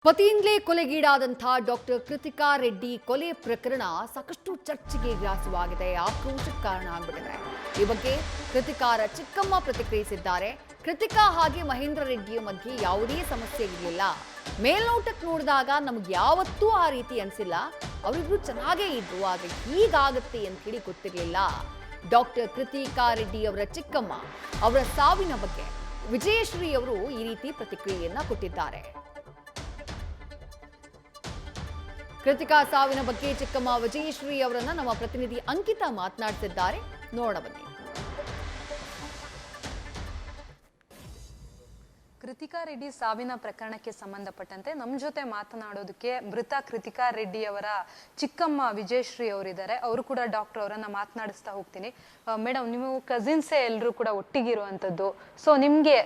ಪತಿಯಿಂದಲೇ ಕೊಲೆಗೀಡಾದಂಥ doctor Krithika Reddy ಕೊಲೆ ಪ್ರಕರಣ ಸಾಕಷ್ಟು ಚರ್ಚೆಗೆ ಗ್ರಾಸವಾಗಿದೆ, ಆಕ್ರೋಶಕ್ಕೆ ಕಾರಣ ಆಗಿಬಿಟ್ಟಿದೆ. ಈ ಬಗ್ಗೆ ಕೃತಿಕಾರ ಚಿಕ್ಕಮ್ಮ ಪ್ರತಿಕ್ರಿಯಿಸಿದ್ದಾರೆ. ಕೃತಿಕಾ ಹಾಗೆ ಮಹೇಂದ್ರ ರೆಡ್ಡಿಯ ಮಧ್ಯೆ ಯಾವುದೇ ಸಮಸ್ಯೆ ಇರಲಿಲ್ಲ. ಮೇಲ್ನೋಟಕ್ಕೆ ನೋಡಿದಾಗ ನಮ್ಗೆ ಯಾವತ್ತೂ ಆ ರೀತಿ ಅನಿಸಿಲ್ಲ. ಅವರಿಬ್ರು ಚೆನ್ನಾಗೇ ಇದ್ರು, ಆದರೆ ಹೀಗಾಗತ್ತೆ ಅಂತ ಹೇಳಿ ಗೊತ್ತಿರಲಿಲ್ಲ. ಡಾಕ್ಟರ್ ಕೃತಿಕಾ ರೆಡ್ಡಿ ಅವರ ಚಿಕ್ಕಮ್ಮ ಅವರ ಸಾವಿನ ಬಗ್ಗೆ ವಿಜಯಶ್ರೀ ಅವರು ಈ ರೀತಿ ಪ್ರತಿಕ್ರಿಯೆಯನ್ನ ಕೊಟ್ಟಿದ್ದಾರೆ. ಕೃತಿಕಾ ಸಾವಿನ ಬಗ್ಗೆ ಚಿಕ್ಕಮ್ಮ ವಿಜಯಶ್ರೀ ಅವರನ್ನ ನಮ್ಮ ಪ್ರತಿನಿಧಿ ಅಂಕಿತಾ ಮಾತನಾಡ್ತಿದ್ದಾರೆ. ನೋಡೋಣ ಬನ್ನಿ. ಕೃತಿಕಾ ರೆಡ್ಡಿ ಸಾವಿನ ಪ್ರಕರಣಕ್ಕೆ ಸಂಬಂಧಪಟ್ಟಂತೆ ನಮ್ಮ ಜೊತೆ ಮಾತನಾಡೋದಕ್ಕೆ ಮೃತ ಕೃತಿಕಾ ರೆಡ್ಡಿ ಅವರ ಚಿಕ್ಕಮ್ಮ ವಿಜಯಶ್ರೀ ಅವರಿದ್ದಾರೆ. ಅವರು ಕೂಡ ಡಾಕ್ಟರ್, ಅವರನ್ನ ಮಾತನಾಡಿಸ್ತಾ ಹೋಗ್ತೀನಿ. ಮೇಡಮ್, ನೀವು ಕಸಿನ್ಸೇ ಎಲ್ಲರೂ ಕೂಡ ಒಟ್ಟಿಗಿರುವಂಥದ್ದು. ಸೊ ನಿಮ್ಗೆ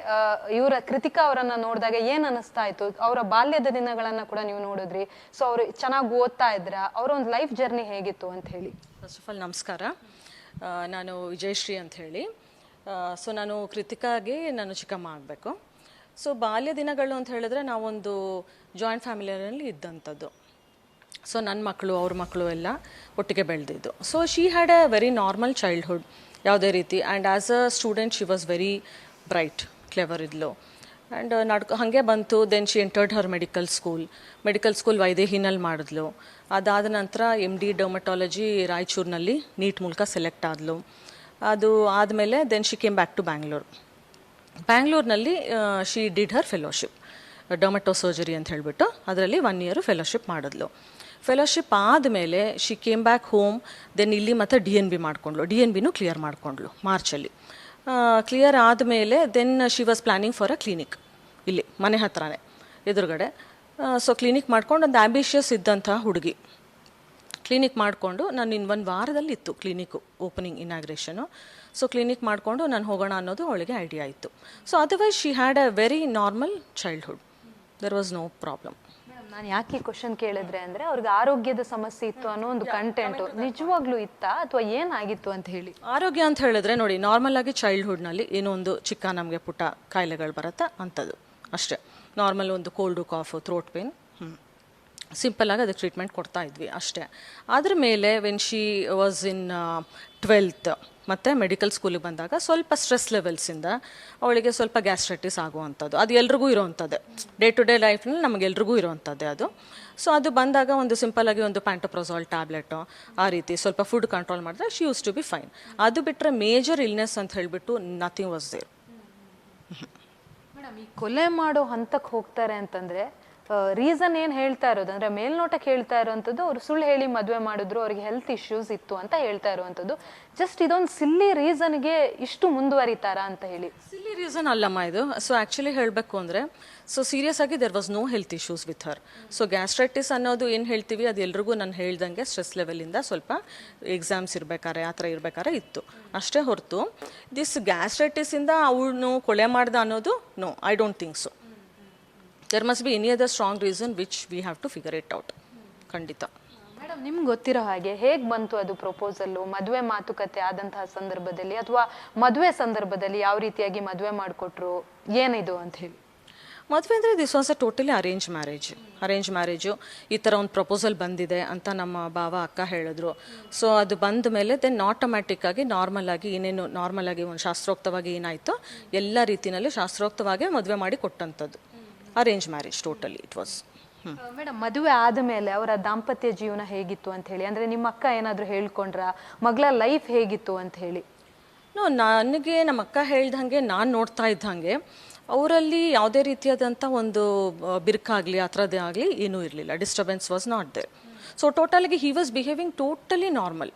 ಇವರ ಕೃತಿಕಾ ಅವರನ್ನ ನೋಡಿದಾಗ ಏನ್ ಅನಿಸ್ತಾ ಇತ್ತು? ಅವರ ಬಾಲ್ಯದ ದಿನಗಳನ್ನ ಕೂಡ ನೀವು ನೋಡಿದ್ರಿ. ಸೊ ಅವ್ರು ಚೆನ್ನಾಗಿ ಓದ್ತಾ ಇದ್ರ, ಅವರ ಒಂದು ಲೈಫ್ ಜರ್ನಿ ಹೇಗಿತ್ತು ಅಂತ ಹೇಳಿ. ಫಸ್ಟ್ ಆಫ್ ಆಲ್ ನಮಸ್ಕಾರ, ನಾನು ವಿಜಯಶ್ರೀ ಅಂತ ಹೇಳಿ. ಸೊ ನಾನು ಕೃತಿಕಾಗೆ ನಾನು ಚಿಕ್ಕಮ್ಮ ಆಗಬೇಕು. ಸೊ ಬಾಲ್ಯ ದಿನಗಳು ಅಂತ ಹೇಳಿದ್ರೆ ನಾವೊಂದು ಜಾಯಿಂಟ್ ಫ್ಯಾಮಿಲಿಯಲ್ಲಿ ಇದ್ದಂಥದ್ದು. ಸೊ ನನ್ನ ಮಕ್ಕಳು ಅವ್ರ ಮಕ್ಕಳು ಎಲ್ಲ ಒಟ್ಟಿಗೆ ಬೆಳೆದಿದ್ದು. So she had a very normal childhood, ಯಾವುದೇ ರೀತಿ. And as a student she was very bright, clever ಇದ್ಲು. ಆ್ಯಂಡ್ ಹಾಗೆ ಬಂತು. Then she entered her medical school ವೈದೇಹಿನಲ್ಲಿ ಮಾಡಿದ್ಲು. ಅದಾದ ನಂತರ MD ಡರ್ಮಟಾಲಜಿ ರಾಯಚೂರಿನಲ್ಲಿ ನೀಟ್ ಮೂಲಕ ಸೆಲೆಕ್ಟ್ ಆದಳು. ಅದು ಆದಮೇಲೆ then she came back to ಬ್ಯಾಂಗ್ಳೂರಿನಲ್ಲಿ she did her fellowship, dermato surgery ಅಂತ ಹೇಳಿಬಿಟ್ಟು ಅದರಲ್ಲಿ 1 year ಫೆಲೋಶಿಪ್ ಮಾಡಿದ್ಲು. ಫೆಲೋಶಿಪ್ ಆದಮೇಲೆ she came back home. Then ಇಲ್ಲಿ ಮತ್ತು DNB ಮಾಡಿಕೊಂಡ್ಳು. DNBನೂ ಕ್ಲಿಯರ್ ಮಾಡಿಕೊಂಡ್ಳು ಮಾರ್ಚಲ್ಲಿ. ಕ್ಲಿಯರ್ ಆದಮೇಲೆ then she was planning for a clinic ಇಲ್ಲಿ ಮನೆ ಹತ್ರನೇ ಎದುರುಗಡೆ. ಸೊ ಕ್ಲಿನಿಕ್ ಮಾಡ್ಕೊಂಡು ಒಂದು ಆ್ಯಂಬಿಷಿಯಸ್ ಇದ್ದಂಥ ಹುಡುಗಿ ಕ್ಲಿನಿಕ್ ಮಾಡಿಕೊಂಡು ನಾನು ಇನ್ನು 1 ವಾರದಲ್ಲಿ ಇತ್ತು clinic opening, inauguration. So clinic ಮಾಡಿಕೊಂಡು ನಾನು ಹೋಗೋಣ ಅನ್ನೋದು ಅವಳಿಗೆ ಐಡಿಯಾ ಇತ್ತು. So otherwise she had a very normal childhood, there was no problem. ನಾನು ಯಾಕೆ ಈ ಕ್ವಶನ್ ಕೇಳಿದ್ರೆ ಅಂದ್ರೆ ಅವ್ರಿಗೆ ಆರೋಗ್ಯದ ಸಮಸ್ಯೆ ಇತ್ತು ಅನ್ನೋ ಒಂದು ಕಂಟೆಂಟು ನಿಜವಾಗ್ಲೂ ಇತ್ತಾ ಅಥವಾ ಏನಾಗಿತ್ತು ಅಂತ ಹೇಳಿ. ಆರೋಗ್ಯ ಅಂತ ಹೇಳಿದ್ರೆ ನೋಡಿ, ನಾರ್ಮಲ್ ಆಗಿ ಚೈಲ್ಡ್ಹುಡ್ನಲ್ಲಿ ಏನೋ ಒಂದು ಚಿಕ್ಕ ನಮಗೆ ಪುಟ್ಟ ಕಾಯಿಲೆಗಳು ಬರುತ್ತೆ ಅಂಥದ್ದು ಅಷ್ಟೇ. ನಾರ್ಮಲ್ ಒಂದು ಕೋಲ್ಡು, ಕಾಫು, ಥ್ರೋಟ್ ಪೇನ್, ಸಿಂಪಲ್ಲಾಗಿ ಅದಕ್ಕೆ ಟ್ರೀಟ್ಮೆಂಟ್ ಕೊಡ್ತಾ ಇದ್ವಿ ಅಷ್ಟೇ. ಅದ್ರ ಮೇಲೆ when she was in 12th ಮತ್ತು ಮೆಡಿಕಲ್ ಸ್ಕೂಲಿಗೆ ಬಂದಾಗ ಸ್ವಲ್ಪ ಸ್ಟ್ರೆಸ್ ಲೆವೆಲ್ಸಿಂದ ಅವಳಿಗೆ ಸ್ವಲ್ಪ ಗ್ಯಾಸ್ಟ್ರೈಟಿಸ್ ಆಗುವಂಥದ್ದು. ಅದು ಎಲ್ರಿಗೂ ಇರೋವಂಥದ್ದೇ, ಡೇ ಟು ಡೇ ಲೈಫ್ನಲ್ಲಿ ನಮಗೆಲ್ರಿಗೂ ಇರೋವಂಥದ್ದೇ ಅದು. ಸೊ ಅದು ಬಂದಾಗ ಒಂದು ಸಿಂಪಲ್ಲಾಗಿ ಒಂದು ಪ್ಯಾಂಟೋಪ್ರೊಸಾಲ್ ಟ್ಯಾಬ್ಲೆಟು ಆ ರೀತಿ ಸ್ವಲ್ಪ ಫುಡ್ ಕಂಟ್ರೋಲ್ ಮಾಡಿದ್ರೆ she use to be fine. ಅದು ಬಿಟ್ಟರೆ ಮೇಜರ್ ಇಲ್ನೆಸ್ ಅಂತ ಹೇಳಿಬಿಟ್ಟು ನಥಿಂಗ್ ವಾಸ್ ದೇರ್. ಮೇಡಮ್, ಈ ಕೊಲೆ ಮಾಡೋ ಹಂತಕ್ಕೆ ಹೋಗ್ತಾರೆ ಅಂತಂದ್ರೆ ರೀಸನ್ ಏನು ಹೇಳ್ತಾ ಇರೋದು ಅಂದ್ರೆ ಮೇಲ್ನೋಟಕ್ಕೆ ಹೇಳ್ತಾ ಇರೋವಂಥದ್ದು ಅವ್ರು ಸುಳ್ಳು ಹೇಳಿ ಮದುವೆ ಮಾಡಿದ್ರು, ಅವ್ರಿಗೆ ಹೆಲ್ತ್ ಇಶ್ಯೂಸ್ ಇತ್ತು ಅಂತ ಹೇಳ್ತಾ ಇರುವಂಥದ್ದು. ಜಸ್ಟ್ ಇದೊಂದು ಸಿಲ್ಲಿ ರೀಸನ್ಗೆ ಇಷ್ಟು ಮುಂದುವರಿತಾರಾ ಅಂತ ಹೇಳಿ. ಸಿಲ್ಲಿ ರೀಸನ್ ಅಲ್ಲಮ್ಮ ಇದು. ಸೊ ಆ್ಯಕ್ಚುಲಿ ಹೇಳಬೇಕು ಅಂದರೆ, ಸೊ ಸೀರಿಯಸ್ ಆಗಿ there was no health issues with her. So gastritis ಅನ್ನೋದು ಏನು ಹೇಳ್ತೀವಿ ಅದು ಎಲ್ರಿಗೂ ನಾನು ಹೇಳ್ದಂಗೆ ಸ್ಟ್ರೆಸ್ ಲೆವೆಲಿಂದ ಸ್ವಲ್ಪ ಎಕ್ಸಾಮ್ಸ್ ಇರಬೇಕಾರೆ ಆ ಥರ ಇರಬೇಕಾರೆ ಇತ್ತು ಅಷ್ಟೇ ಹೊರತು ದಿಸ್ ಗ್ಯಾಸ್ಟ್ರೈಟಿಸಿಂದ ಅವನು ಕೊಲೆ ಮಾಡ್ದ ಅನ್ನೋದು no, I don't think so. There must be any other strong reason which we have to figure it out. ಖಂಡಿತ. ಮೇಡಮ್, ನಿಮ್ಗೆ ಗೊತ್ತಿರೋ ಹಾಗೆ ಹೇಗೆ ಬಂತು ಅದು ಪ್ರಪೋಸಲ್ಲು? ಮದುವೆ ಮಾತುಕತೆ ಆದಂತಹ ಸಂದರ್ಭದಲ್ಲಿ ಅಥವಾ ಮದುವೆ ಸಂದರ್ಭದಲ್ಲಿ ಯಾವ ರೀತಿಯಾಗಿ ಮದುವೆ ಮಾಡಿಕೊಟ್ರು, ಏನಿದು ಅಂತ ಹೇಳಿ? ಮದುವೆ ಅಂದರೆ this was a totally arrange marriage. ಈ ಥರ ಒಂದು ಪ್ರಪೋಸಲ್ ಬಂದಿದೆ ಅಂತ ನಮ್ಮ ಭಾವ ಅಕ್ಕ ಹೇಳಿದ್ರು. ಸೊ ಅದು ಬಂದ ಮೇಲೆ ದೆನ್ ಆಟೋಮ್ಯಾಟಿಕ್ಕಾಗಿ ನಾರ್ಮಲಾಗಿ ಏನೇನು ನಾರ್ಮಲಾಗಿ ಒಂದು ಶಾಸ್ತ್ರೋಕ್ತವಾಗಿ ಏನಾಯಿತು ಎಲ್ಲ ರೀತಿಯಲ್ಲೂ ಶಾಸ್ತ್ರೋಕ್ತವಾಗಿ ಮದುವೆ ಮಾಡಿ ಕೊಟ್ಟಂಥದ್ದು. Arrange marriage totally it was. Madam, ಮದುವೆ ಆದಮೇಲೆ ಅವರ ದಾಂಪತ್ಯ ಜೀವನ ಹೇಗಿತ್ತು ಅಂತ ಹೇಳಿ, ಅಂದರೆ ನಿಮ್ಮ ಅಕ್ಕ ಏನಾದರೂ ಹೇಳ್ಕೊಂಡ್ರ ಮಗಳ ಲೈಫ್ ಹೇಗಿತ್ತು ಅಂತ ಹೇಳಿ? ನನಗೆ ನಮ್ಮ ಅಕ್ಕ ಹೇಳ್ದಂಗೆ ನಾನು ನೋಡ್ತಾ ಇದ್ದಂಗೆ ಅವರಲ್ಲಿ ಯಾವುದೇ ರೀತಿಯಾದಂಥ ಒಂದು ಬಿರುಕಾಗಲಿ ಆ ಥರದ್ದೇ ಆಗಲಿ ಏನೂ ಇರಲಿಲ್ಲ. Disturbance was not there. So ಟೋಟಲಿಗೆ he was behaving totally normal.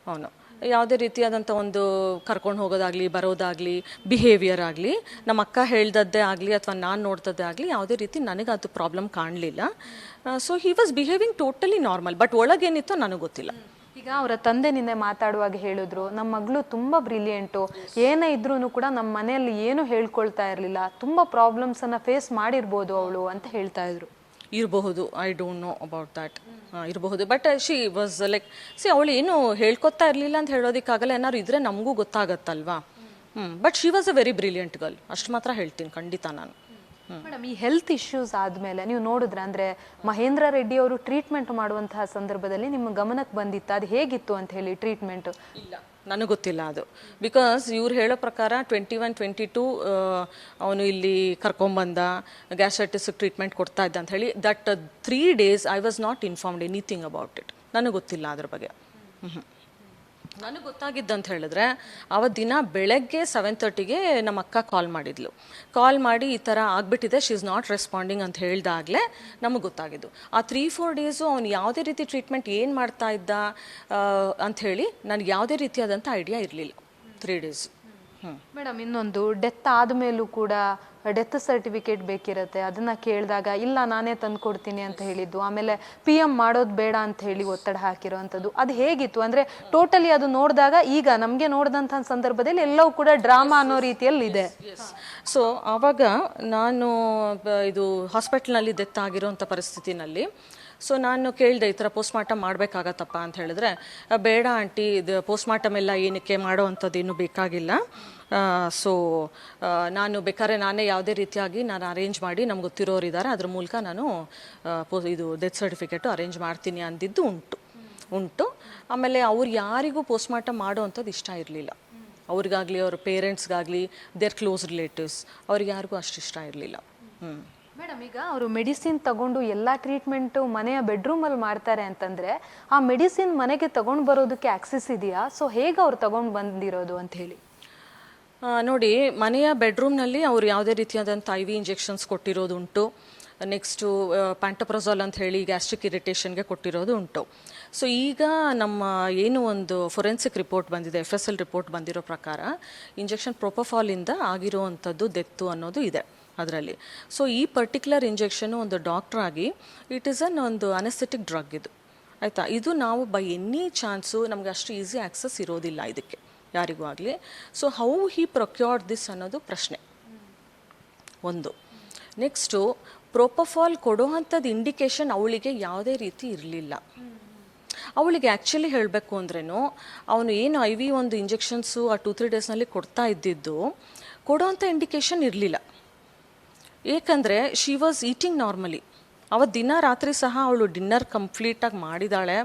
ಅವನು ಯಾವುದೇ ರೀತಿಯಾದಂಥ ಒಂದು ಕರ್ಕೊಂಡು ಹೋಗೋದಾಗಲಿ ಬರೋದಾಗಲಿ ಬಿಹೇವಿಯರ್ ಆಗಲಿ ನಮ್ಮ ಅಕ್ಕ ಹೇಳ್ದದ್ದೇ ಆಗಲಿ ಅಥವಾ ನಾನು ನೋಡ್ದದ್ದೇ ಆಗಲಿ ಯಾವುದೇ ರೀತಿ ನನಗೆ ಅದು ಪ್ರಾಬ್ಲಮ್ ಕಾಣಲಿಲ್ಲ. So he was behaving totally normal. But ಒಳಗೇನಿತ್ತೋ ನನಗೆ ಗೊತ್ತಿಲ್ಲ. ಈಗ ಅವರ ತಂದೆ ನಿನ್ನೆ ಮಾತಾಡುವಾಗ ಹೇಳಿದ್ರು, ನಮ್ಮ ಮಗಳು ತುಂಬ ಬ್ರಿಲಿಯಂಟು, ಏನೇ ಇದ್ರೂ ಕೂಡ ನಮ್ಮ ಮನೆಯಲ್ಲಿ ಏನು ಹೇಳ್ಕೊಳ್ತಾ ಇರಲಿಲ್ಲ, ತುಂಬ ಪ್ರಾಬ್ಲಮ್ಸನ್ನು ಫೇಸ್ ಮಾಡಿರ್ಬೋದು ಅವಳು ಅಂತ ಹೇಳ್ತಾ ಇದ್ರು. ಇರಬಹುದು, I don't know about that. ಇರಬಹುದು. ಬಟ್ ಶಿ ವಾಸ್ ಲೈಕ್ ಅವಳು ಏನು ಹೇಳ್ಕೊತಾ ಇರಲಿಲ್ಲ ಅಂತ ಹೇಳೋದಕ್ಕಾಗಲ್ಲ. ಏನಾದ್ರು ಇದ್ರೆ ನಮಗೂ ಗೊತ್ತಾಗತ್ತಲ್ವಾ. But she was a very brilliant girl, ಅಷ್ಟು ಮಾತ್ರ ಹೇಳ್ತೀನಿ ಖಂಡಿತ ನಾನು. ಮೇಡಮ್, ಈ ಹೆಲ್ತ್ ಇಶ್ಯೂಸ್ ಆದ್ಮೇಲೆ ನೀವು ನೋಡಿದ್ರೆ ಅಂದ್ರೆ ಮಹೇಂದ್ರ ರೆಡ್ಡಿ ಅವರು ಟ್ರೀಟ್ಮೆಂಟ್ ಮಾಡುವಂತಹ ಸಂದರ್ಭದಲ್ಲಿ ನಿಮ್ಮ ಗಮನಕ್ಕೆ ಬಂದಿತ್ತು, ಅದು ಹೇಗಿತ್ತು ಅಂತ ಹೇಳಿ ಟ್ರೀಟ್ಮೆಂಟ್? ಇಲ್ಲ, ನನಗೆ ಗೊತ್ತಿಲ್ಲ ಅದು. ಬಿಕಾಸ್ ಇವ್ರು ಹೇಳೋ ಪ್ರಕಾರ 21, 22 ಅವನು ಇಲ್ಲಿ ಕರ್ಕೊಂಬಂದ, ಗ್ಯಾಸ್ಟ್ರೈಟಿಸ್ ಟ್ರೀಟ್ಮೆಂಟ್ ಕೊಡ್ತಾ ಇದ್ದ ಅಂತ ಹೇಳಿ. That 3 days I was not informed anything about it. ನನಗೆ ಗೊತ್ತಿಲ್ಲ ಅದ್ರ ಬಗ್ಗೆ. ನನಗೆ ಗೊತ್ತಾಗಿದ್ದಂತ ಹೇಳಿದ್ರೆ ಅವತ್ತು ದಿನ ಬೆಳಗ್ಗೆ 7:30ಗೆ ನಮ್ಮ ಅಕ್ಕ ಕಾಲ್ ಮಾಡಿ ಈ ಥರ ಆಗಿಬಿಟ್ಟಿದೆ, ಶಿ ಇಸ್ ನಾಟ್ ರೆಸ್ಪಾಂಡಿಂಗ್ ಅಂತ ಹೇಳಿದಾಗಲೇ ನಮಗೆ ಗೊತ್ತಾಗಿದ್ದು. ಆ 3-4 ಡೇಸು ಅವ್ನು ಯಾವುದೇ ರೀತಿ ಟ್ರೀಟ್ಮೆಂಟ್ ಏನು ಮಾಡ್ತಾ ಇದ್ದ ಅಂಥೇಳಿ ನನಗೆ ಯಾವುದೇ ರೀತಿಯಾದಂಥ ಐಡಿಯಾ ಇರಲಿಲ್ಲ 3 days. ಮೇಡಮ್, ಇನ್ನೊಂದು ಡೆತ್ ಆದಮೇಲೂ ಕೂಡ ಡೆತ್ ಸರ್ಟಿಫಿಕೇಟ್ ಬೇಕಿರುತ್ತೆ, ಅದನ್ನ ಕೇಳಿದಾಗ ಇಲ್ಲ ನಾನೇ ತಂದು ಕೊಡ್ತೀನಿ ಅಂತ ಹೇಳಿದ್ದು. ಆಮೇಲೆ PM ಮಾಡೋದು ಬೇಡ ಅಂತ ಹೇಳಿ ಒತ್ತಡ ಹಾಕಿರೋವಂಥದ್ದು, ಅದು ಹೇಗಿತ್ತು ಅಂದ್ರೆ ಟೋಟಲಿ ಅದು ನೋಡಿದಾಗ ಈಗ ನಮಗೆ ನೋಡಿದಂಥ ಸಂದರ್ಭದಲ್ಲಿ ಎಲ್ಲವೂ ಕೂಡ ಡ್ರಾಮಾ ಅನ್ನೋ ರೀತಿಯಲ್ಲಿ ಇದೆ. ಸೊ ಆವಾಗ ನಾನು ಇದು ಹಾಸ್ಪಿಟ್ಲ್ನಲ್ಲಿ ಡೆತ್ ಆಗಿರೋಂಥ ಪರಿಸ್ಥಿತಿನಲ್ಲಿ ಸೊ ನಾನು ಕೇಳಿದೆ, ಈ ಥರ ಪೋಸ್ಟ್ಮಾರ್ಟಮ್ ಮಾಡಬೇಕಾಗತ್ತಪ್ಪ ಅಂತ ಹೇಳಿದ್ರೆ, ಬೇಡ ಆಂಟಿ, ಇದು ಪೋಸ್ಟ್ಮಾರ್ಟಮ್ ಎಲ್ಲ ಏನಕ್ಕೆ ಮಾಡೋ ಅಂಥದ್ದೇನು ಬೇಕಾಗಿಲ್ಲ. ಸೊ ನಾನು ಬೇಕಾದ್ರೆ ನಾನೇ ಯಾವುದೇ ರೀತಿಯಾಗಿ ನಾನು ಅರೇಂಜ್ ಮಾಡಿ, ನಮ್ಗೆ ಗೊತ್ತಿರೋರು ಇದ್ದಾರೆ, ಅದ್ರ ಮೂಲಕ ನಾನು ಇದು ಡೆತ್ ಸರ್ಟಿಫಿಕೇಟು ಅರೇಂಜ್ ಮಾಡ್ತೀನಿ ಅಂದಿದ್ದು ಉಂಟು. ಆಮೇಲೆ ಅವ್ರು ಯಾರಿಗೂ ಪೋಸ್ಟ್ಮಾರ್ಟಮ್ ಮಾಡೋ ಅಂಥದ್ದು ಇಷ್ಟ ಇರಲಿಲ್ಲ. ಅವ್ರಿಗಾಗಲಿ ಅವ್ರ ಪೇರೆಂಟ್ಸ್ಗಾಗಲಿ ದೇರ್ ಕ್ಲೋಸ್ ರಿಲೇಟಿವ್ಸ್ ಅವ್ರಿಗೆ ಯಾರಿಗೂ ಅಷ್ಟು ಇಷ್ಟ ಇರಲಿಲ್ಲ. ಮೇಡಮ್, ಈಗ ಅವರು ಮೆಡಿಸಿನ್ ತಗೊಂಡು ಎಲ್ಲ ಟ್ರೀಟ್ಮೆಂಟು ಮನೆಯ ಬೆಡ್ರೂಮಲ್ಲಿ ಮಾಡ್ತಾರೆ ಅಂತಂದರೆ ಆ ಮೆಡಿಸಿನ್ ಮನೆಗೆ ತಗೊಂಡು ಬರೋದಕ್ಕೆ ಆಕ್ಸೆಸ್ ಇದೆಯಾ? ಸೊ ಹೇಗೆ ಅವ್ರು ತಗೊಂಡು ಬಂದಿರೋದು ಅಂತ ಹೇಳಿ? ನೋಡಿ, ಮನೆಯ ಬೆಡ್ರೂಮ್ನಲ್ಲಿ ಅವ್ರು ಯಾವುದೇ ರೀತಿಯಾದಂಥ IV ಇಂಜೆಕ್ಷನ್ಸ್ ಕೊಟ್ಟಿರೋದು ಉಂಟು. ನೆಕ್ಸ್ಟು ಪ್ಯಾಂಟೋಪ್ರಜೋಲ್ ಅಂತ ಹೇಳಿ ಗ್ಯಾಸ್ಟ್ರಿಕ್ ಇರಿಟೇಷನ್ಗೆ ಕೊಟ್ಟಿರೋದು ಉಂಟು. ಸೊ ಈಗ ನಮ್ಮ ಏನು ಒಂದು ಫೊರೆನ್ಸಿಕ್ ರಿಪೋರ್ಟ್ ಬಂದಿದೆ, FSL ರಿಪೋರ್ಟ್ ಬಂದಿರೋ ಪ್ರಕಾರ ಇಂಜೆಕ್ಷನ್ ಪ್ರೊಪೋಫಾಲಿಂದ ಆಗಿರೋವಂಥದ್ದು ಡೆತ್ತು ಅನ್ನೋದು ಇದೆ ಅದರಲ್ಲಿ. ಸೊ ಈ ಪರ್ಟಿಕ್ಯುಲರ್ ಇಂಜೆಕ್ಷನು ಒಂದು ಡಾಕ್ಟ್ರ್ ಆಗಿ ಇಟ್ ಈಸ್ ಒಂದು ಅನೆಸ್ಥೆಟಿಕ್ ಡ್ರಗ್ ಇದು, ಆಯಿತಾ. ಇದು ನಾವು ಬೈ ಎನಿ ಚಾನ್ಸು ನಮಗೆ ಅಷ್ಟು ಈಸಿ ಆಕ್ಸೆಸ್ ಇರೋದಿಲ್ಲ ಇದಕ್ಕೆ ಯಾರಿಗೂ ಆಗಲಿ. ಸೊ ಹೌ ಹಿ ಪ್ರೊಕ್ಯೂರ್ಡ್ ದಿಸ್ ಅನ್ನೋದು ಪ್ರಶ್ನೆ ಒಂದು. ನೆಕ್ಸ್ಟು ಪ್ರೊಪೋಫಾಲ್ ಕೊಡೋವಂಥದ್ದು ಇಂಡಿಕೇಶನ್ ಅವಳಿಗೆ ಯಾವುದೇ ರೀತಿ ಇರಲಿಲ್ಲ. ಅವಳಿಗೆ ಆ್ಯಕ್ಚುಲಿ ಹೇಳಬೇಕು ಅಂದ್ರೂ ಅವನು ಏನು IV ಒಂದು ಇಂಜೆಕ್ಷನ್ಸು ಆ 2-3 ಡೇಸ್ನಲ್ಲಿ ಕೊಡ್ತಾ ಇದ್ದಿದ್ದು ಕೊಡೋವಂಥ ಇಂಡಿಕೇಶನ್ ಇರಲಿಲ್ಲ. ಏಕೆಂದರೆ ಶಿ ವಾಸ್ ಈಟಿಂಗ್ ನಾರ್ಮಲಿ. ಅವತ್ತು ದಿನ ರಾತ್ರಿ ಸಹ ಅವಳು ಡಿನ್ನರ್ ಕಂಪ್ಲೀಟಾಗಿ ಮಾಡಿದಾಳೆ,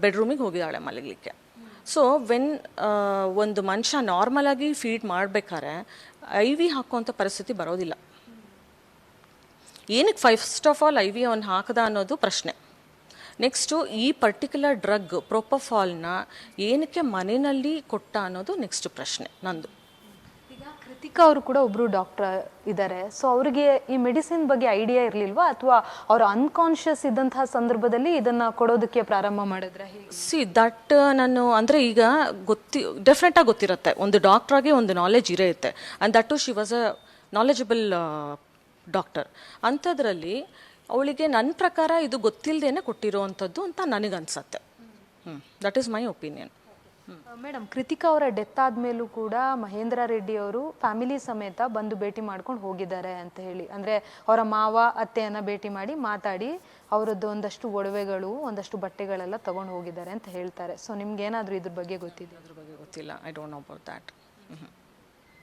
ಬೆಡ್ರೂಮಿಗೆ ಹೋಗಿದ್ದಾಳೆ ಮಲಗಲಿಕ್ಕೆ. ಸೊ ವೆನ್ ಒಂದು ಮನುಷ್ಯ ನಾರ್ಮಲಾಗಿ ಫೀಡ್ ಮಾಡಬೇಕಾದ್ರೆ IV ಹಾಕುವಂಥ ಪರಿಸ್ಥಿತಿ ಬರೋದಿಲ್ಲ. ಏನಕ್ಕೆ ಫಸ್ಟ್ ಆಫ್ ಆಲ್ IV ಅವನು ಹಾಕದ ಅನ್ನೋದು ಪ್ರಶ್ನೆ. ನೆಕ್ಸ್ಟು ಈ ಪರ್ಟಿಕ್ಯುಲರ್ ಡ್ರಗ್ ಪ್ರೊಪೋಫಾಲ್ನ ಏನಕ್ಕೆ ಮನೆಯಲ್ಲಿ ಕೊಟ್ಟ ಅನ್ನೋದು ನೆಕ್ಸ್ಟ್ ಪ್ರಶ್ನೆ ನಂದು. ಈಗ ಕೃತಿಕಾ ಅವರು ಕೂಡ ಒಬ್ಬರು ಡಾಕ್ಟರ್ ಇದ್ದಾರೆ, ಸೊ ಅವರಿಗೆ ಈ ಮೆಡಿಸಿನ್ ಬಗ್ಗೆ ಐಡಿಯಾ ಇರಲಿಲ್ವಾ, ಅಥವಾ ಅವರು ಅನ್ಕಾನ್ಷಿಯಸ್ ಇದ್ದಂತಹ ಸಂದರ್ಭದಲ್ಲಿ ಇದನ್ನು ಕೊಡೋದಕ್ಕೆ ಪ್ರಾರಂಭ ಮಾಡಿದ್ರೆ? ದಟ್ ನಾನು ಅಂದರೆ ಈಗ ಡೆಫಿನೆಟಾಗಿ ಗೊತ್ತಿರುತ್ತೆ, ಒಂದು ಡಾಕ್ಟ್ರಾಗಿ ಒಂದು ನಾಲೆಜ್ ಇರುತ್ತೆ. And that too she was a knowledgeable doctor. ಅಂಥದ್ರಲ್ಲಿ ಅವಳಿಗೆ ನನ್ನ ಪ್ರಕಾರ ಇದು ಗೊತ್ತಿಲ್ಲದೇನೆ ಕೊಟ್ಟಿರೋವಂಥದ್ದು ಅಂತ ನನಗನ್ಸತ್ತೆ. That is my opinion. Madam, Kritika ಅವರ ಡೆತ್ ಆದಮೇಲೂ ಕೂಡ ಮಹೇಂದ್ರ ರೆಡ್ಡಿ ಅವರು ಫ್ಯಾಮಿಲಿ ಸಮೇತ ಬಂದು ಭೇಟಿ ಮಾಡ್ಕೊಂಡು ಹೋಗಿದ್ದಾರೆ ಅಂತ ಹೇಳಿ, ಅಂದರೆ ಅವರ ಮಾವ ಅತ್ತೆಯನ್ನು ಭೇಟಿ ಮಾಡಿ ಮಾತಾಡಿ ಅವರದ್ದು ಒಂದಷ್ಟು ಒಡವೆಗಳು ಒಂದಷ್ಟು ಬಟ್ಟೆಗಳೆಲ್ಲ ತೊಗೊಂಡು ಹೋಗಿದ್ದಾರೆ ಅಂತ ಹೇಳ್ತಾರೆ. ಸೊ ನಿಮ್ಗೆ ಏನಾದರೂ ಇದ್ರ ಬಗ್ಗೆ ಗೊತ್ತಿದೆ? ಅದ್ರ ಬಗ್ಗೆ ಗೊತ್ತಿಲ್ಲ, I don't know about that.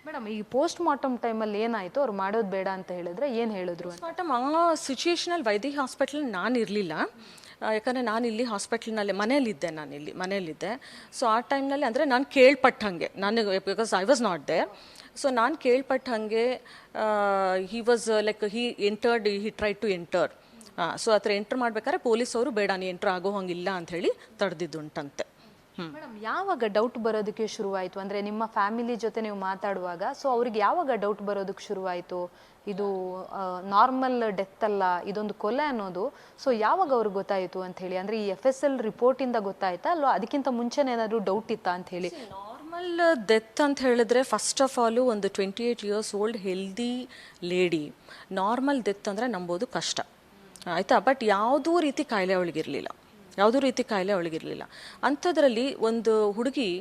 Madam, ಈ ಪೋಸ್ಟ್ ಮಾರ್ಟಮ್ ಟೈಮಲ್ಲಿ ಏನಾಯಿತು, ಅವ್ರು ಮಾಡೋದು ಬೇಡ ಅಂತ ಹೇಳಿದ್ರೆ ಏನು ಹೇಳಿದ್ರು? ಪೋಸ್ಟ್ ಮಾರ್ಟಮ್ ಆ ಸಿಚುಯೇಷನಲ್ಲಿ ವೈದ್ಯ ಹಾಸ್ಪಿಟಲ್ ನಾನು ಇರಲಿಲ್ಲ, ಯಾಕಂದರೆ ನಾನು ಇಲ್ಲಿ ಹಾಸ್ಪಿಟ್ಲ್ನಲ್ಲಿ ಮನೆಯಲ್ಲಿದ್ದೆ. ಸೊ ಆ ಟೈಮ್ನಲ್ಲಿ ಅಂದರೆ ನಾನು ಕೇಳ್ಪಟ್ಟಂಗೆ, ನನಗೆ because I was not there. So ನಾನು ಕೇಳ್ಪಟ್ಟಂಗೆ he was like he try to enter. So ಆ ಥರ ಎಂಟರ್ ಮಾಡ್ಬೇಕಾದ್ರೆ ಪೊಲೀಸವರು ಬೇಡ ನೀ ಎಂಟರ್ ಆಗೋ ಹಂಗಿಲ್ಲ ಅಂಥೇಳಿ ತಡೆದಿದ್ದುಂಟಂತೆ. ಮೇಡಮ್, ಯಾವಾಗ ಡೌಟ್ ಬರೋದಕ್ಕೆ ಶುರುವಾಯಿತು? ಅಂದರೆ ನಿಮ್ಮ ಫ್ಯಾಮಿಲಿ ಜೊತೆ ನೀವು ಮಾತಾಡುವಾಗ ಸೊ ಅವ್ರಿಗೆ ಯಾವಾಗ ಡೌಟ್ ಬರೋದಕ್ಕೆ ಶುರುವಾಯಿತು, ಇದು ನಾರ್ಮಲ್ ಡೆತ್ ಅಲ್ಲ, ಇದೊಂದು ಕೊಲೆ ಅನ್ನೋದು? ಸೊ ಯಾವಾಗ ಅವ್ರಿಗೆ ಗೊತ್ತಾಯಿತು ಅಂತ ಹೇಳಿ? ಅಂದರೆ ಈ FSL ರಿಪೋರ್ಟಿಂದ ಗೊತ್ತಾಯ್ತಾ, ಅಲ್ವಾ ಅದಕ್ಕಿಂತ ಮುಂಚೆನೇ ಏನಾದರೂ ಡೌಟ್ ಇತ್ತಾ ಅಂತ ಹೇಳಿ? ನಾರ್ಮಲ್ ಡೆತ್ ಅಂತ ಹೇಳಿದ್ರೆ ಫಸ್ಟ್ ಆಫ್ ಆಲು ಒಂದು 28 years old healthy lady normal death ಅಂದರೆ ನಂಬೋದು ಕಷ್ಟ, ಆಯಿತಾ. ಬಟ್ ಯಾವುದೂ ರೀತಿ ಕಾಯಿಲೆ ಅವಳಿಗಿರಲಿಲ್ಲ. ಅಂಥದ್ರಲ್ಲಿ ಒಂದು ಹುಡುಗಿ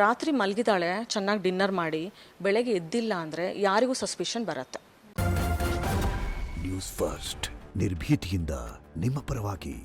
ರಾತ್ರಿ ಮಲಗಿದಾಳೆ, ಚೆನ್ನಾಗಿ ಡಿನ್ನರ್ ಮಾಡಿ, ಬೆಳಗ್ಗೆ ಎದ್ದಿಲ್ಲ ಅಂದರೆ ಯಾರಿಗೂ ಸಸ್ಪಿಷನ್ ಬರುತ್ತೆ. ನ್ಯೂಸ್ ಫಸ್ಟ್, ನಿರ್ಭೀತಿಯಿಂದ ನಿಮ್ಮ ಪರವಾಗಿ.